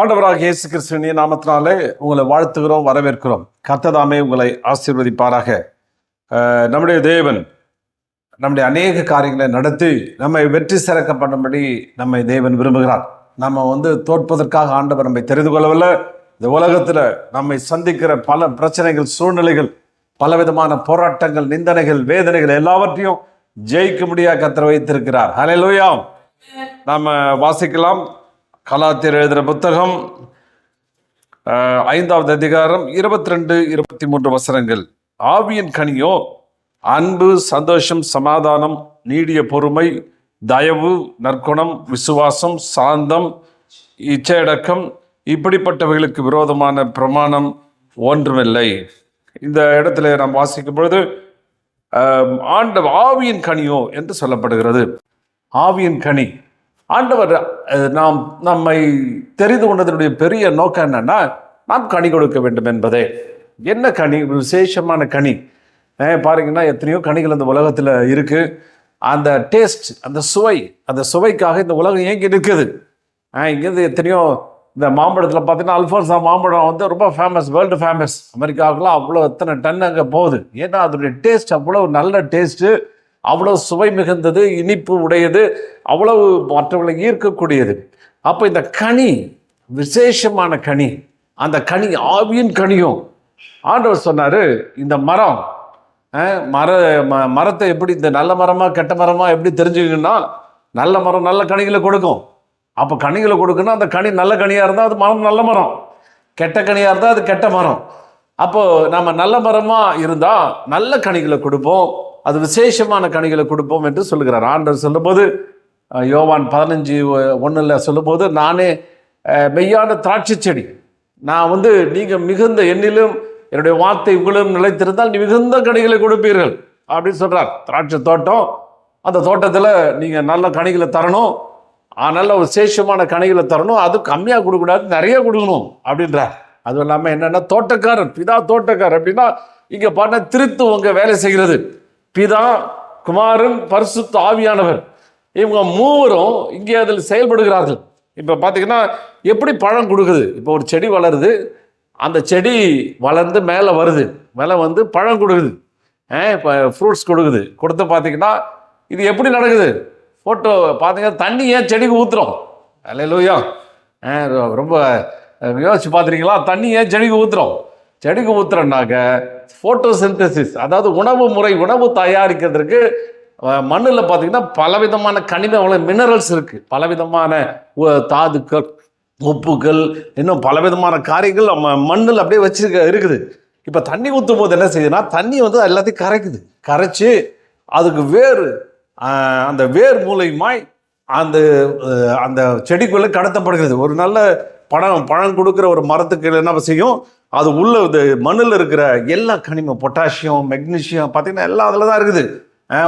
ஆண்டவராகிய இயேசு கிறிஸ்துவின் நாமத்தினாலே உங்களை வாழ்த்துகிறோம், வரவேற்கிறோம். கர்த்தர் உங்களை ஆசீர்வதிப்பாராக. நம்முடைய தேவன் நம்முடைய அநேக காரியங்களை நடத்தி நம்மை வெற்றி சிறக்க பண்ணும்படி நம்மை தேவன் விரும்புகிறார். நம்ம தோற்பதற்காக ஆண்டவர் நம்மை தெரிந்து கொள்ளவில்லை. இந்த உலகத்தில் நம்மை சந்திக்கிற பல பிரச்சனைகள், சூழ்நிலைகள், பலவிதமான போராட்டங்கள், நிந்தனைகள், வேதனைகள் எல்லாவற்றையும் ஜெயிக்க முடியாது கர்த்தர் வைத்திருக்கிறார். ஹல்லேலூயா. நாம வாசிக்கலாம் கலாத்தியர் எழுதுகிற புத்தகம் 5வது அதிகாரம் 22-23 வசனங்கள். ஆவியின் கனியோ அன்பு, சந்தோஷம், சமாதானம், நீடிய பொறுமை, தயவு, நற்குணம், விசுவாசம், சாந்தம், இச்சையடக்கம், இப்படிப்பட்டவைகளுக்கு விரோதமான பிரமாணம் ஒன்றுமில்லை. இந்த இடத்துல நாம் வாசிக்கும் பொழுது ஆவியின் கனியோ என்று சொல்லப்படுகிறது. ஆவியின் கனி ஆண்டவர் நம்மை தெரிந்து கொண்டதனுடைய பெரிய நோக்கம் என்னன்னா, நாம் கனி கொடுக்க வேண்டும் என்பதே. என்ன கனி? விசேஷமான கனி. பாருங்கன்னா எத்தனையோ கனிகள் இந்த உலகத்தில் இருக்கு. அந்த டேஸ்ட், அந்த சுவைக்காக இந்த உலகம் ஏங்கி இருக்குது. இங்கேருந்து எத்தனையோ இந்த மாம்பழத்தில் பார்த்தீங்கன்னா அல்ஃபோன்சா மாம்பழம் ரொம்ப ஃபேமஸ், வேர்ல்டு ஃபேமஸ். அமெரிக்காவுக்குலாம் அவ்வளோ எத்தனை டன் அங்கே போகுது. ஏன்னா அதனுடைய டேஸ்ட் அவ்வளோ நல்ல டேஸ்ட்டு, அவ்வளவு சுவை மிகுந்தது, இனிப்பு உடையது, அவ்வளவு மற்றவர்களை ஈர்க்கக்கூடியது. அப்போ இந்த கனி விசேஷமான கனி. அந்த கனி ஆவியின் கனியும். ஆண்டவர் சொன்னார், இந்த மரத்தை எப்படி, இந்த நல்ல மரமா கெட்ட மரமா எப்படி தெரிஞ்சுக்கணும்னா, நல்ல மரம் நல்ல கனிகளை கொடுக்கும். அப்போ கனிகளை கொடுக்கணும். அந்த கனி நல்ல கனியாக இருந்தால் அது மரம் நல்ல மரம், கெட்ட கனியாக இருந்தால் அது கெட்ட மரம். அப்போது நம்ம நல்ல மரமாக இருந்தால் நல்ல கனிகளை கொடுப்போம், அது விசேஷமான கனிகளை கொடுப்போம் என்று சொல்லுகிறார். ஆண்டவர் சொல்லும்போது யோவான் 15:1 சொல்லும்போது, நானே மெய்யான திராட்சை செடி, நான் நீங்கள் மிகுந்த என்னிலும் என்னுடைய வார்த்தை உங்களிலும் நிலைத்திருந்தால் நீ மிகுந்த கனிகளை கொடுப்பீர்கள் அப்படின்னு சொல்கிறார். திராட்சை தோட்டம், அந்த தோட்டத்தில் நீங்கள் நல்ல கனிகளை தரணும், நல்ல விசேஷமான கனிகளை தரணும், அது கம்மியாக கொடுக்கக்கூடாது, நிறைய கொடுக்கணும் அப்படின்றார். அதுவும் இல்லாமல் என்னென்னா, தோட்டக்காரர், பிதா தோட்டக்காரர் அப்படின்னா இங்கே பண்ண திருத்து உங்கள் வேலை செய்கிறது. பிதா, குமாரன், பரிசுத்த ஆவியானவர், இவங்க மூவரும் இங்கே அதில் செயல்படுகிறார்கள். இப்போ பார்த்தீங்கன்னா எப்படி பழம் கொடுக்குது. இப்போ ஒரு செடி வளருது, அந்த செடி வளர்ந்து மேலே வருது, மேலே பழம் கொடுக்குது, இப்போ ஃப்ரூட்ஸ் கொடுத்து பார்த்தீங்கன்னா இது எப்படி நடக்குது? ஃபோட்டோ பார்த்தீங்கன்னா தண்ணி ஏன் செடிக்கு ஊற்றுறோம்? அல்லேலூயா. ரொம்ப யோசிச்சு பார்த்துருக்கீங்களா? தண்ணி ஏன் செடிக்கு ஊற்றுறோம்? செடிக்கு ஊற்றுறோன்னாக்க ஃபோட்டோசிந்தசிஸ், அதாவது உணவு தயாரிக்கிறதுக்கு மண்ணில் பார்த்தீங்கன்னா பலவிதமான கனிம மினரல்ஸ் இருக்குது, பலவிதமான தாதுக்கள், உப்புகள், இன்னும் பலவிதமான காரியங்கள் நம்ம மண்ணில் அப்படியே இருக்குது. இப்போ தண்ணி ஊற்றும் போது என்ன செய்யுதுன்னா, தண்ணி எல்லாத்தையும் கரைச்சி அதுக்கு அந்த வேர் மூலமாய் அந்த செடிக்குள்ளே கடத்தப்படுகிறது. ஒரு நல்ல பழம் கொடுக்குற ஒரு மரத்துக்கு என்ன செய்யும், அது உள்ள மண்ணில் இருக்கிற எல்லா கனிமம், பொட்டாசியம், மெக்னீஷியம் பார்த்தீங்கன்னா எல்லாம் அதில் தான் இருக்குது.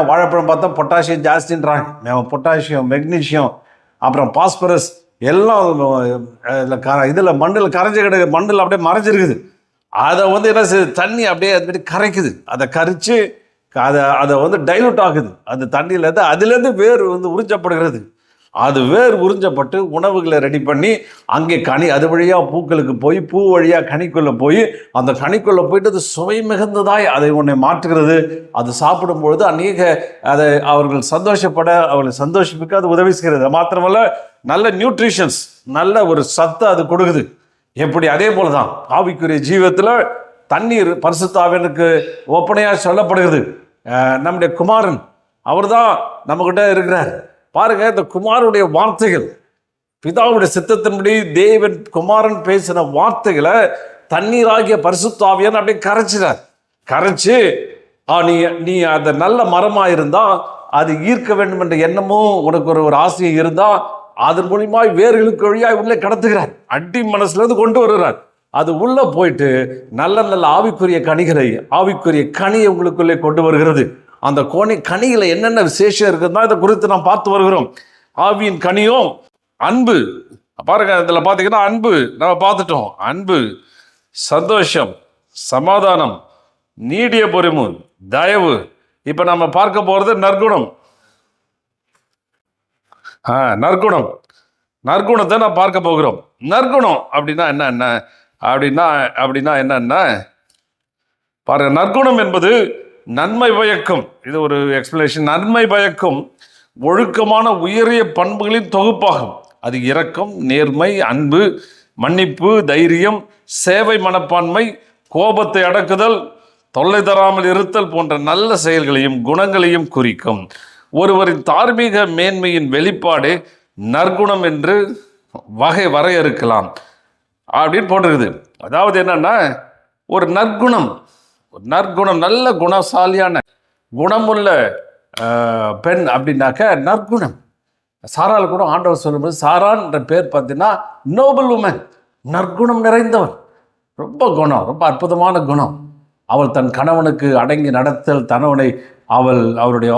வாழைப்பழம் பார்த்தா பொட்டாசியம் ஜாஸ்தின்றாங்க, பொட்டாசியம், மெக்னீஷியம், அப்புறம் பாஸ்பரஸ் எல்லாம் இதில் மண்ணில் மண்ணில் அப்படியே மறைஞ்சிருக்குது. அதை என்ன செய்யுது, தண்ணி அப்படியே அது கரைக்குது. அதை கரைச்சி அதை டைலூட் ஆகுது அந்த தண்ணியிலேருந்து. அதுலேருந்து வேர் உறிஞ்சப்படுகிறது. அது வேர் உறிஞ்சப்பட்டு உணவுகளை ரெடி பண்ணி அங்கே அது வழியாக பூக்களுக்கு போய், பூ வழியாக கனிக்குள்ளே போய், அந்த கனிக்குள்ளே போயிட்டு அது சுவை மிகுந்ததாய் அதை ஒன்றை மாற்றுகிறது. அது சாப்பிடும்பொழுது அதை அவர்கள் அவர்களை சந்தோஷிப்பிக்க அது உதவி செய்கிறது. மாத்திரமல்ல, நல்ல நியூட்ரிஷன்ஸ், நல்ல ஒரு சத்தை அது கொடுக்குது. எப்படி? அதே போல தான் ஆவிக்குரிய ஜீவத்தில் தண்ணீர் பரிசுத்த ஆவியானவருக்கு ஒப்பனையாக சொல்லப்படுகிறது. நம்முடைய குமாரன் அவர் தான் நம்மகிட்ட இருக்கிறார். பாருங்க, இந்த குமாரனுடைய வார்த்தைகள், பிதாவுடைய சித்தத்தின்படி தேவன் குமாரன் பேசின வார்த்தைகளை தண்ணீராகிய பரிசுத்த ஆவியானவர் அப்படியே கரைச்சினார். கரைச்சு நீ நீ அந்த நல்ல மரமா இருந்தா அது ஈர்க்க வேண்டும் என்ற எண்ணமும் உனக்கு ஒரு ஆசையும் இருந்தா அதன் மூலியமாய் வேர்களுக்கு வழியாய் உள்ளே கடத்துகிறார். அடி மனசுல இருந்து கொண்டு வருகிறார். அது உள்ள போயிட்டு நல்ல நல்ல ஆவிக்குரிய கனியை உங்களுக்குள்ளே கொண்டு வருகிறது. அந்த கனியில என்னென்ன விசேஷம் இருக்குதுன்னா இதை குறித்து நாம் பார்த்து வருகிறோம். ஆவியின் கனியும் அன்பு. பாருங்க, இதுல பாத்தீங்கன்னா அன்பு நம்ம பார்த்துட்டோம். அன்பு, சந்தோஷம், சமாதானம், நீடிய பொறுமை, தயவு. இப்ப நம்ம பார்க்க போறது நற்குணம். நற்குணத்தை நான் பார்க்க போகிறோம். நற்குணம் அப்படின்னா என்ன பாருங்க, நற்குணம் என்பது நன்மை பயக்கும். இது ஒரு எக்ஸ்பிளேஷன். நன்மை பயக்கும் ஒழுக்கமான உயரிய பண்புகளின் தொகுப்பாகும். அது இரக்கம், நேர்மை, அன்பு, மன்னிப்பு, தைரியம், சேவை மனப்பான்மை, கோபத்தை அடக்குதல், தொல்லை தராமல் இருத்தல் போன்ற நல்ல செயல்களையும் குணங்களையும் குறிக்கும். ஒருவரின் தார்மீக மேன்மையின் வெளிப்பாடு நற்குணம் என்று வரையறுக்கலாம் அப்படின்னு போட்டிருக்குது. அதாவது என்னன்னா, ஒரு நற்குணம் நல்ல குணசாலியான குணமுள்ள பெண் அப்படின்னாக்க நற்குணம். சாரால் கூட ஆண்டவர் சொல்லும்போது சாரான்ற பேர் பார்த்தீங்கன்னா நோபல் உமன், நற்குணம் நிறைந்தவன். ரொம்ப அற்புதமான குணம். அவள் தன் கணவனுக்கு அடங்கி நடத்தல்,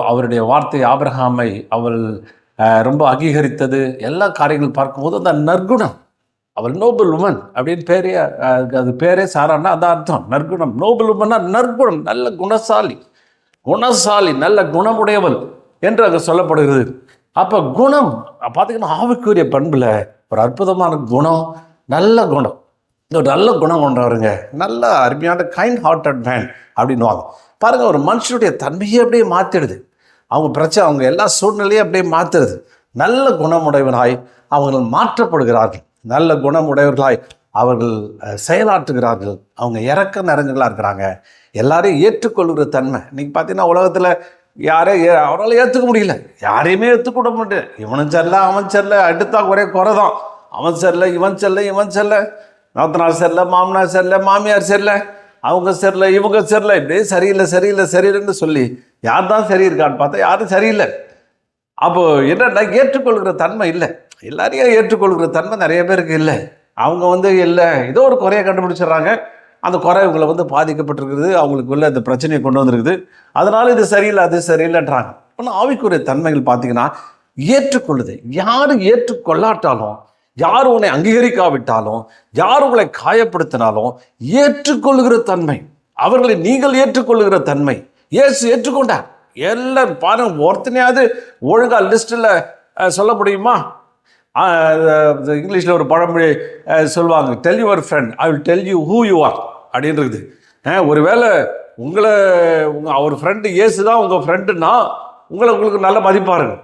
அவருடைய வார்த்தை ஆபிரகாமை அவள் ரொம்ப அங்கீகரித்தது, எல்லா காரியங்கள் பார்க்கும்போது அந்த நற்குணம். அவள் நோபல் உமன் அப்படின்னு பேரே சாரான்னா அதான் அர்த்தம். நற்குணம், நோபல் உமன்னா நற்குணம், நல்ல குணசாலி, நல்ல குணமுடையவள் என்று அங்கே சொல்லப்படுகிறது. அப்போ குணம் பார்த்தீங்கன்னா ஆவிக்குரிய பண்புல ஒரு அற்புதமான குணம், நல்ல குணம். ஒரு நல்ல குணம் கொண்டவருங்க, நல்ல அருமையான கைண்ட் ஹார்ட்டட் மேன் அப்படின்னு வாங்க. பாருங்கள், ஒரு மனுஷனுடைய தன்மையை அப்படியே மாற்றிடுது. அவங்க எல்லா சூழ்நிலையும் அப்படியே மாற்றுறது. நல்ல குணமுடையவர்களாய் அவர்கள் மாற்றப்படுகிறார்கள். நல்ல குணமுடையவர்களாய் அவர்கள் செயலாற்றுகிறார்கள். அவங்க இறக்க நிறைஞ்சவர்களாக இருக்கிறாங்க. எல்லாரையும் ஏற்றுக்கொள்கிற தன்மை. இன்னைக்கு பார்த்தீங்கன்னா உலகத்தில் அவரால் ஏற்றுக்க முடியல, யாரையுமே ஏற்றுக்கூட முடியல. இவனும் சரியில்லை, அவன் சரியில்லை, அடுத்தா ஒரே குறை தான். அவன் சரியில்லை, இவன் சரியில்லை, நாத்தனார் சரியில்லை, மாமனார் சரியில்லை, மாமியார் சரியில்லை, அவங்க சரியில்லை, இவங்க சரியில்லை, இப்படியே சரியில்லைன்னு சொல்லி யார் தான் சரி இருக்கான்னு பார்த்தா யாரும் சரியில்லை. அப்போ என்னன்னா, ஏற்றுக்கொள்கிற தன்மை இல்லை. எல்லாரையும் ஏற்றுக்கொள்கிற தன்மை நிறைய பேருக்கு இல்லை. அவங்க இல்லை, ஏதோ ஒரு குறையை கண்டுபிடிச்சிடுறாங்க. அந்த குறை இவங்களை பாதிக்கப்பட்டிருக்குது, அவங்களுக்குள்ள இந்த பிரச்சனையை கொண்டு வந்திருக்குது. அதனால இது சரியில்லை, அது சரியில்லைன்றாங்க. ஆனால் ஆவிக்குரிய தன்மைகள் பார்த்தீங்கன்னா ஏற்றுக்கொள்ளுது. யாரும் ஏற்றுக்கொள்ளாட்டாலும், யார் உன்னை அங்கீகரிக்காவிட்டாலும், யார் உங்களை காயப்படுத்தினாலும் ஏற்றுக்கொள்ளுகிற தன்மை, அவர்களை நீங்கள் ஏற்றுக்கொள்ளுகிற தன்மை. இயேசு ஏற்றுக்கொண்டார். எல்லாரும் பாருங்க, ஒருத்தனையாவது ஒழுங்கா லிஸ்டில் சொல்ல முடியுமா? இங்கிலீஷில் ஒரு பழமொழி சொல்லுவாங்க, tell your friend I will tell you who you are அப்படின்றது. ஒருவேளை அவர் ஃப்ரெண்டு இயேசு தான் உங்கள் ஃப்ரெண்டுன்னா உங்களுக்கு நல்ல மதிப்பாருங்க.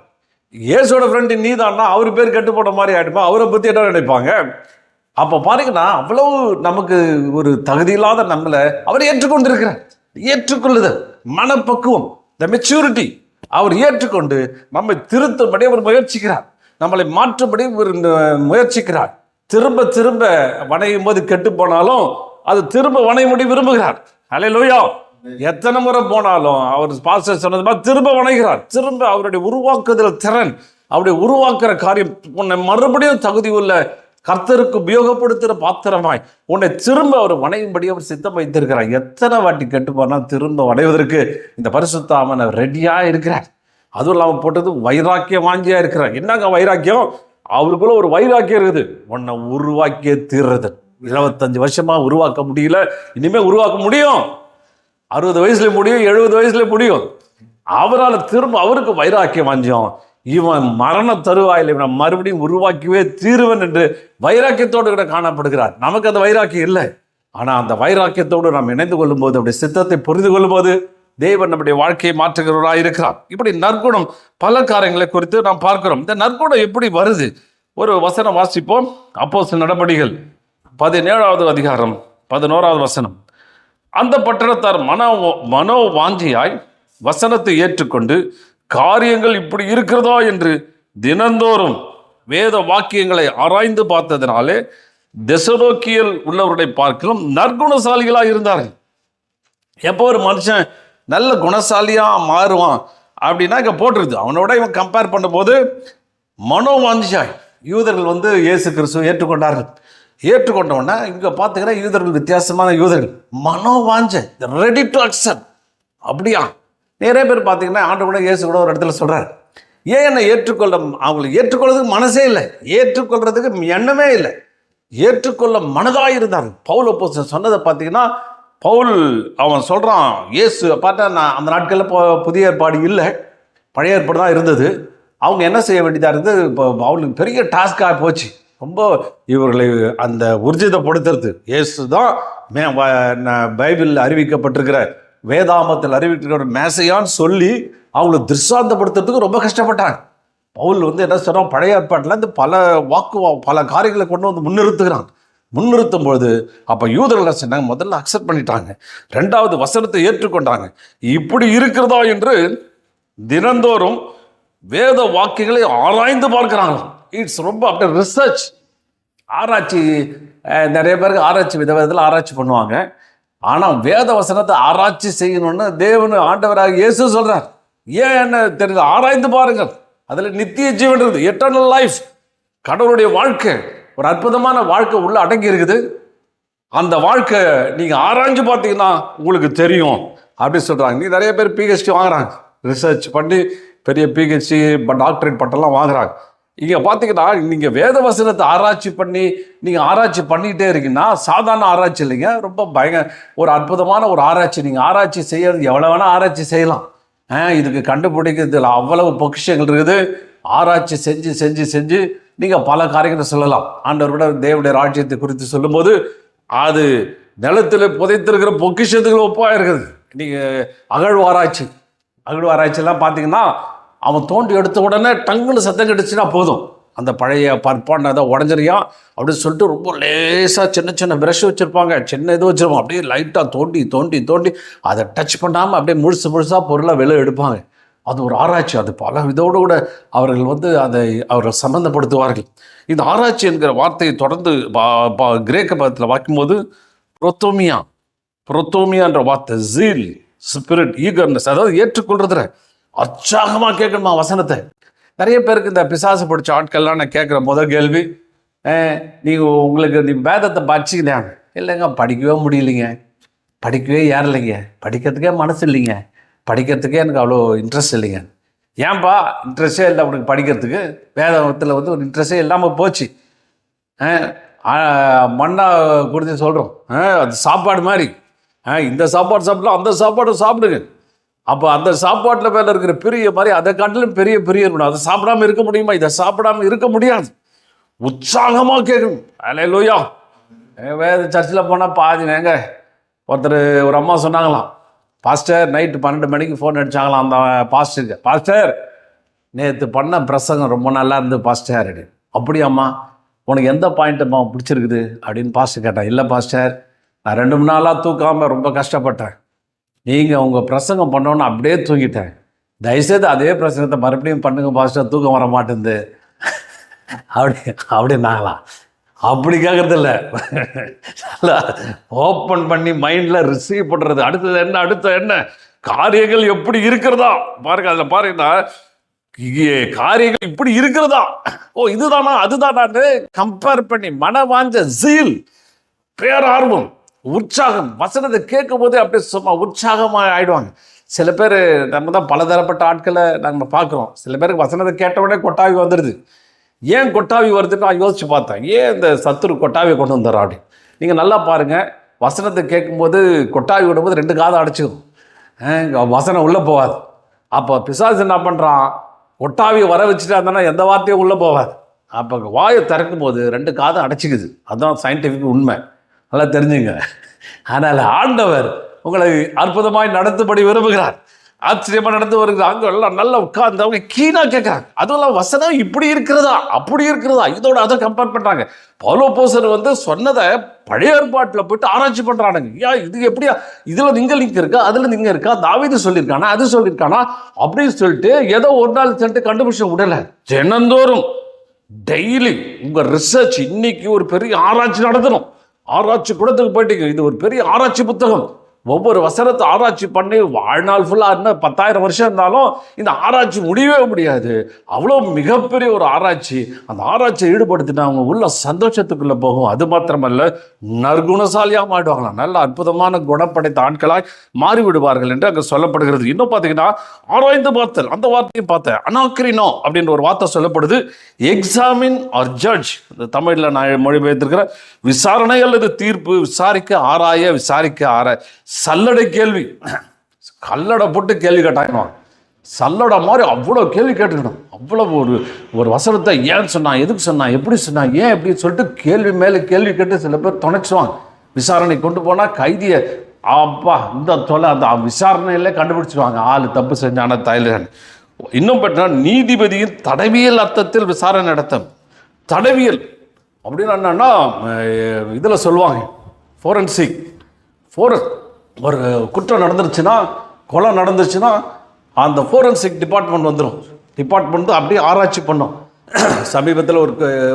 இயேசோட ஃப்ரெண்டு நீ தான்னா அவர் பேர் கெட்டு போட்ட மாதிரி ஆகிடுமா? அவரை பற்றி என்ன நினைப்பாங்க? அப்போ பாருங்கன்னா, அவ்வளவு நமக்கு ஒரு தகுதி இல்லாத நம்மளை அவர் ஏற்றுக்கொண்டிருக்கிறார். ஏற்றுக்கொள்ளுதல், மனப்பக்குவம், த மெச்சூரிட்டி. அவர் ஏற்றுக்கொண்டு நம்மை திருத்தபடி அவர் முயற்சிக்கிறார், நம்மளை மாற்றும்படி ஒரு முயற்சிக்கிறார். திரும்ப திரும்ப வணையும் போது கெட்டு போனாலும் அது திரும்ப வணையும்படி விரும்புகிறார். அல்லேலூயா. எத்தனை முறை போனாலும் அவர் பாஸ்டர் சொன்னது மாதிரி திரும்ப வணைகிறார். திரும்ப அவருடைய உருவாக்குதல் திறன், அவருடைய உருவாக்குற காரியம் உன்னை மறுபடியும் தகுதி உள்ள கர்த்தருக்கு உபயோகப்படுத்துகிற பாத்திரமாய் உன்னை திரும்ப அவர் வணையும்படி அவர் சித்தம் வைத்திருக்கிறார். எத்தனை வாட்டி கெட்டு போனால் திரும்ப வணைவதற்கு இந்த பரிசுத்த ஆமன் ரெடியாக இருக்கிறார். அதுவும் இல்லாமல் போட்டது வைராக்கியம் வாஞ்சியாக இருக்கிறார். என்னங்க வைராக்கியம்? அவருக்குள்ள ஒரு வைராக்கியம் இருக்குது. உன்னை உருவாக்கிய தீர்றது. 25 வருஷமா உருவாக்க முடியல, இனிமேல் உருவாக்க முடியும். 60 வயசுல முடியும், 70 வயசுல முடியும். அவரால் திரும்ப அவருக்கு வைராக்கியம் வாஞ்சியம். இவன் மரண தருவாயில் இவனை மறுபடியும் உருவாக்கியே தீருவன் என்று வைராக்கியத்தோடு கூட காணப்படுகிறார். நமக்கு அந்த வைராக்கியம் இல்லை. ஆனால் அந்த வைராக்கியத்தோடு நாம் இணைந்து கொள்ளும் போது, அப்படி சித்தத்தை புரிந்து கொள்ளும் போது தேவன் நம்முடைய வாழ்க்கையை மாற்றுகிறவராக இருக்கிறார். இப்படி நற்குணம் பல காரியங்களை குறித்து நாம் பார்க்கிறோம். இந்த நற்குணம் எப்படி வருது? ஒரு வசனம் வாசிப்போம். அப்போஸ்தலர் நடபடிகள் 17வது அதிகாரம் 11வது வசனம். அந்த பட்டணத்தார் மனோ வாஞ்சியாய் வசனத்தை ஏற்றுக்கொண்டு காரியங்கள் இப்படி இருக்கிறதா என்று தினந்தோறும் வேத வாக்கியங்களை ஆராய்ந்து பார்த்ததினாலே தெசலோனிக்கேயில் உள்ளவர்களை பார்க்கலாம் நற்குணசாலிகளாக இருந்தார்கள். எப்போ ஒரு மனுஷன் நல்ல குணசாலியாக மாறுவான் அப்படின்னா இங்கே போட்டிருக்கு. அவனோட இவன் கம்பேர் பண்ணும்போது மனோவாஞ்சாய் யூதர்கள் வந்து இயேசு கிறிஸ்துவை ஏற்றுக்கொண்டார்கள். ஏற்றுக்கொண்டவொன்னா இங்கே பார்த்துக்கிற யூதர்கள் வித்தியாசமான யூதர்கள், மனோவாஞ்சை, ரெடி டு அக்செப்ட். அப்படியா நிறைய பேர் பார்த்தீங்கன்னா ஆண்டு கூட இயேசு கூட ஒரு இடத்துல சொல்கிறார், ஏன் என்னை ஏற்றுக்கொள்ள, அவங்களை ஏற்றுக்கொள்றதுக்கு மனசே இல்லை, ஏற்றுக்கொள்றதுக்கு எண்ணமே இல்லை, ஏற்றுக்கொள்ள மனதாக இருந்தாங்க. பவுல் அப்போஸ்தலன் சொன்னதை பார்த்தீங்கன்னா, பவுல் அவன் சொல்கிறான், இயேசு பார்த்தா நான் அந்த நாட்களில் புதிய ஏற்பாடு இல்லை, பழைய ஏற்பாடு தான் இருந்தது. அவங்க என்ன செய்ய வேண்டியதாக இருந்தது, இப்போ அவளுக்கு பெரிய டாஸ்காக போச்சு. ரொம்ப இவர்களை அந்த ஊர்ஜிதப்படுத்துறது, இயேசு தான் பைபிளில் அறிவிக்கப்பட்டிருக்கிற, வேதாமத்தில் அறிவிக்கிற மேசையான்னு சொல்லி அவங்கள திருஷ்டாந்தப்படுத்துறதுக்கு ரொம்ப கஷ்டப்பட்டாங்க. பவுல் வந்து என்ன சொல்கிறான், பழைய ஏற்பாட்டில் இந்த பல காரியங்களை கொண்டு வந்து முன்னிறுத்தும் பொழுது அப்போ யூதர்கள் சொன்னாங்க, முதல்ல அக்செப்ட் பண்ணிட்டாங்க, ரெண்டாவது வசனத்தை ஏற்றுக்கொண்டாங்க. இப்படி இருக்கிறதா என்று தினந்தோறும் வேத வாக்கியங்களை ஆராய்ந்து பார்க்கிறாங்களாம். இட்ஸ் ரொம்ப அப்படியே ரிசர்ச், ஆராய்ச்சி. நிறைய பேருக்கு ஆராய்ச்சி விதத்தில் ஆராய்ச்சி பண்ணுவாங்க. ஆனால் வேத வசனத்தை ஆராய்ச்சி செய்யணும்னு தேவன் ஆண்டவராக இயேசு சொல்கிறார். ஏன் என்ன தெரியுது, ஆராய்ந்து பாருங்கள், அதில் நித்திய ஜீவன் இருக்குது, எட்டர்னல் லைஃப், கடவுளுடைய வாழ்க்கை, ஒரு அற்புதமான வாழ்க்கை உள்ள அடங்கி இருக்குது. அந்த வாழ்க்கை நீங்கள் ஆராய்ஞ்சு பார்த்தீங்கன்னா உங்களுக்கு தெரியும் அப்படி சொல்கிறாங்க. நீ நிறைய பேர் பிஹெச்டி வாங்குறாங்க, ரிசர்ச் பண்ணி பெரிய பிஹெச்டி டாக்டரேட் பட்டெல்லாம் வாங்குறாங்க. இங்கே பார்த்தீங்கன்னா நீங்கள் வேத வசனத்தை ஆராய்ச்சி பண்ணி நீங்கள் ஆராய்ச்சி பண்ணிக்கிட்டே இருக்கீங்கன்னா சாதாரண ஆராய்ச்சி இல்லைங்க, ரொம்ப ஒரு அற்புதமான ஒரு ஆராய்ச்சி. நீங்கள் ஆராய்ச்சி செய்யறது எவ்வளோ வேணால் ஆராய்ச்சி செய்யலாம். இதுக்கு கண்டுபிடிக்கிறதுல அவ்வளவு பொக்கிஷங்கள் இருக்குது. ஆராய்ச்சி செஞ்சு செஞ்சு செஞ்சு நீங்கள் பல காரியங்களை சொல்லலாம். ஆண்டவரோட தேவனுடைய ராஜ்யத்தை குறித்து சொல்லும்போது அது நிலத்தில் புதைத்திருக்கிற பொக்கிஷத்துக்கு ஒப்பாக இருக்குது. நீங்கள் அகழ்வாராய்ச்சிலாம் பார்த்தீங்கன்னா அவன் தோண்டி எடுத்த உடனே டங்குன்னு சத்தம் கட்டுச்சுன்னா போதும், அந்த பழைய பற்பாண்டை அதை உடஞ்சிரியா அப்படின்னு சொல்லிட்டு ரொம்ப லேசாக சின்ன சின்ன ப்ரஷ் வச்சுருப்பாங்க, சின்ன இது வச்சுருப்பாங்க, அப்படியே லைட்டாக தோண்டி தோண்டி தோண்டி அதை டச் பண்ணாமல் அப்படியே முழுசாக பொருளாக வெளியே எடுப்பாங்க. அது ஒரு ஆராய்ச்சி. அது பல இதோடு கூட அவர்கள் வந்து அவர்கள் சம்மந்தப்படுத்துவார்கள். இந்த ஆராய்ச்சி என்கிற வார்த்தையை தொடர்ந்து கிரேக்க பதத்தில் வாக்கும்போது புரோத்தோமியான்ற வார்த்தை, ஜீல், ஸ்பிரிட், ஈகர்னஸ், அதாவது ஏற்றுக்கொள்றதுல உற்சாகமாக கேட்கணுமா வசனத்தை. நிறைய பேருக்கு இந்த பிசாசு பிடிச்ச ஆட்கள்லாம் நான் கேட்குற முதல் கேள்வி, நீ வேதத்தை படிச்சுக்கிட்டாங்க இல்லைங்க, படிக்கவே முடியலைங்க, படிக்கவே ஏறலைங்க, படிக்கிறதுக்கே மனசு இல்லைங்க, படிக்கிறதுக்கே எனக்கு அவ்வளோ இன்ட்ரெஸ்ட் இல்லைங்க. ஏன்பா இன்ட்ரெஸ்டே இல்லை உனக்கு படிக்கிறதுக்கு? வேதத்தில் வந்து ஒரு இன்ட்ரெஸ்டே இல்லாமல் போச்சு. மண்ணா கொடுத்து சொல்கிறோம், அது சாப்பாடு மாதிரி, இந்த சாப்பாடு சாப்பிடலாம், அந்த சாப்பாடு சாப்பிடுங்க. அப்போ அந்த சாப்பாட்டில் மேலே இருக்கிற பிரிய மாதிரி அதை காட்டிலும் பெரிய இருக்கணும். அதை சாப்பிடாமல் இருக்க முடியுமா? இதை சாப்பிடாமல் இருக்க முடியாது. உற்சாகமாக கேட்கணும். அல்லேலூயா. வேறு சர்ச்சில் போனால் பாதிங்க ஒருத்தர் ஒரு அம்மா சொன்னாங்களாம், பாஸ்டர் நைட்டு 12 மணிக்கு ஃபோன் அடித்தாங்களாம் அந்த பாஸ்டருக்கு, பாஸ்டர் நேற்று பண்ண பிரசங்கம் ரொம்ப நல்லா இருந்து பாஸ்டர். அப்படியாம்மா, உனக்கு எந்த பாயிண்ட்டுமா பிடிச்சிருக்குது அப்படின்னு பாஸ்டர் கேட்டேன். இல்லை பாஸ்டர், நான் 2 நாளாக தூக்காமல் ரொம்ப கஷ்டப்பட்டேன், நீங்கள் உங்கள் பிரசங்கம் பண்ணோன்னு அப்படியே தூங்கிட்டேன், தயவுசெய்து அதே பிரசங்கத்தை மறுபடியும் பண்ணுங்க பாஸ்டர், தூக்கம் வர மாட்டேங்குது அப்படின்னாங்களாம். அப்படி கேட்குறதில்ல, ஓப்பன் பண்ணி மைண்டில் ரிசீவ் பண்ணுறது. அடுத்தது என்ன காரியங்கள் எப்படி இருக்கிறதா பாருங்க. அதில் பாருங்கன்னா காரியங்கள் இப்படி இருக்கிறதா, இதுதானா அதுதானான்னு கம்பேர் பண்ணி மனவாஞ்ச ஜீல், பேரார்வம், உற்சாகம், வசனத்தை கேட்கும் போதே அப்படியே சும்மா உற்சாகமாக ஆயிடுவாங்க. சில பேர் நம்ம தான் பலதரப்பட்ட ஆட்களை நம்ம பார்க்குறோம். சில பேருக்கு வசனத்தை கேட்ட உடனே கொட்டாவி வந்துடுது. ஏன் கொட்டாவி வருதுன்னு நான் யோசிச்சு பார்த்தேன், ஏன் இந்த சத்துரு கொட்டாவியை கொண்டு வந்துடுறா அப்படி. நீங்கள் நல்லா பாருங்கள், வசனத்தை கேட்கும்போது கொட்டாவி விடும்போது 2 காதை அடைச்சிக்கும், வசனம் உள்ளே போகாது. அப்போ பிசாசு என்ன பண்ணுறான், கொட்டாவியை வர வச்சுட்டு இருந்தானா எந்த வார்த்தையும் உள்ளே போகாது. அப்போ வாயை திறக்கும் போது 2 காதை அடைச்சிக்குது. அதுதான் சயின்டிஃபிக் உண்மை, நல்லா தெரிஞ்சுங்க. அதனால் ஆண்டவர் உங்களை அற்புதமாய் நடத்தும்படி விரும்புகிறார். ஆச்சரியமாக நடந்து வருகிறார். அங்கே எல்லாம் நல்லா உட்கார்ந்து அவங்க கீழாக கேட்குறாங்க. அதுவும் வசனம் இப்படி இருக்கிறதா அப்படி இருக்கிறதா இதோட அதை கம்பேர் பண்ணுறாங்க. பவுல் அப்போஸ்தலர் வந்து சொன்னதை பழைய ஏற்பாட்டில் போயிட்டு ஆராய்ச்சி பண்ணுறானுங்க. இது எப்படியா, இதில் நீங்கள் லிங்க் இருக்கா, அதில் நீங்கள் இருக்கா, தாவீது சொல்லியிருக்கானா, அது சொல்லியிருக்கானா அப்படின்னு சொல்லிட்டு ஏதோ ஒரு நாள் சொல்லிட்டு கண்டுபிடிச்ச விடலை. தினந்தோறும் டெய்லி உங்கள் ரிசர்ச், இன்னைக்கு ஒரு பெரிய ஆராய்ச்சி நடத்தணும். ஆராய்ச்சி கூடத்துக்கு போயிட்டீங்க, இது ஒரு பெரிய ஆராய்ச்சி புத்தகம். ஒவ்வொரு வசனத்தை ஆராய்ச்சி பண்ணி வாழ்நாள் ஃபுல்லாக இன்னும் 10,000 வருஷம் இருந்தாலும் இந்த ஆராய்ச்சி முடியவே முடியாது. அவ்வளோ மிகப்பெரிய ஒரு ஆராய்ச்சி. அந்த ஆராய்ச்சியை ஈடுபடுத்தினா அவங்க உள்ள சந்தோஷத்துக்குள்ளே போகும். அது மாத்திரமல்ல, நற்குணசாலியாக மாறிடுவாங்களாம். நல்ல அற்புதமான குணப்படைத்த ஆட்களாய் மாறிவிடுவார்கள் என்று அங்கே சொல்லப்படுகிறது. இன்னும் பார்த்தீங்கன்னா, ஆராய்ந்து பார்த்தல், அந்த வார்த்தையும் பார்த்தேன். அனாக்ரினோ அப்படின்ற ஒரு வார்த்தை சொல்லப்படுது. எக்ஸாமின் ஆர் ஜட்ஜ், தமிழில் நான் மொழிபெயர்த்திருக்கிறேன். விசாரணை அல்லது தீர்ப்பு, விசாரிக்க ஆராய, விசாரிக்க ஆராய. சல்லடை கேள்வி, கல்லடை போட்டு கேள்வி கேட்டாங்க. சல்லடை மாதிரி அவ்வளோ கேள்வி கேட்டுக்கணும். அவ்வளோ ஒரு வசனத்தை ஏன் சொன்னா, எதுக்கு சொன்னா, எப்படி சொன்னா, ஏன் எப்படின்னு சொல்லிட்டு கேள்வி மேலே கேள்வி கேட்டு சில பேர் துணைச்சுவாங்க. விசாரணை கொண்டு போனால் கைதியை அப்பா இந்த தொலை அந்த விசாரணையிலே கண்டுபிடிச்சிருவாங்க, ஆள் தப்பு செஞ்சான தைலன். இன்னும் பெற்றா நீதிபதியின் தடவியல் அர்த்தத்தில் விசாரணை நடத்தும். தடவியல் அப்படின்னு என்னன்னா, இதில் சொல்லுவாங்க ஃபோரன்சிக். ஒரு குற்றம் நடந்துருச்சுன்னா, கொலை நடந்துருச்சுன்னா, அந்த ஃபோரன்சிக் டிபார்ட்மெண்ட் வந்துடும். டிபார்ட்மெண்ட் அப்படியே ஆராய்ச்சி பண்ணோம். சமீபத்தில்